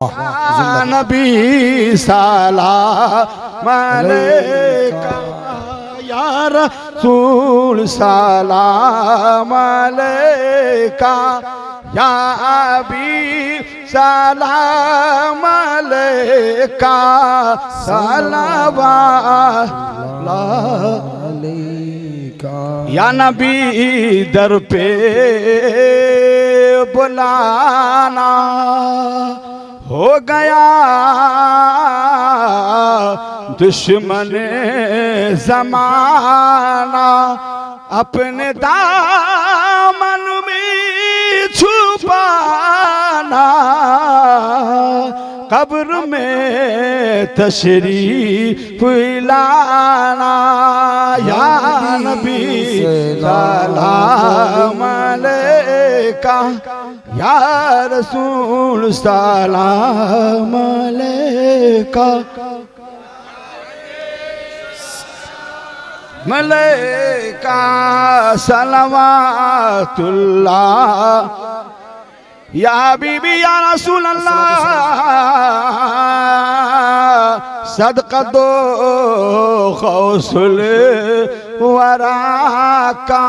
या नबी सलाम अलैका या रसूल सलाम अलैका या हबीब सलाम अलैका सलावत या नबी दर पे बुलाना हो गया दुश्मन जमाना अपने दामन में छुपाना कब्र में तशरीफ लाना या नबी सलाम अलैका या रसूल सलाम अलैका मलैका सलवातुल्लाह या बीबी या रसूल अल्लाह सदका दो गौसुल वरा का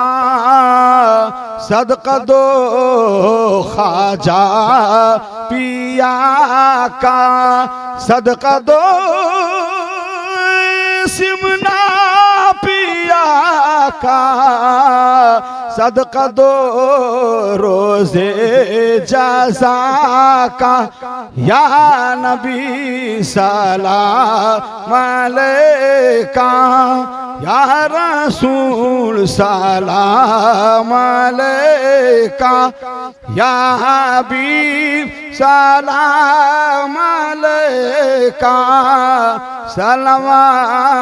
सदका दो ख्वाजा पिया का सदका दो सिमना पिया का सदका दो रोजे जज़ा का या नबी सलाम अलैका या रसूल सलाम अलैका या हबीब सलाम अलैका सलवातुल्लाह।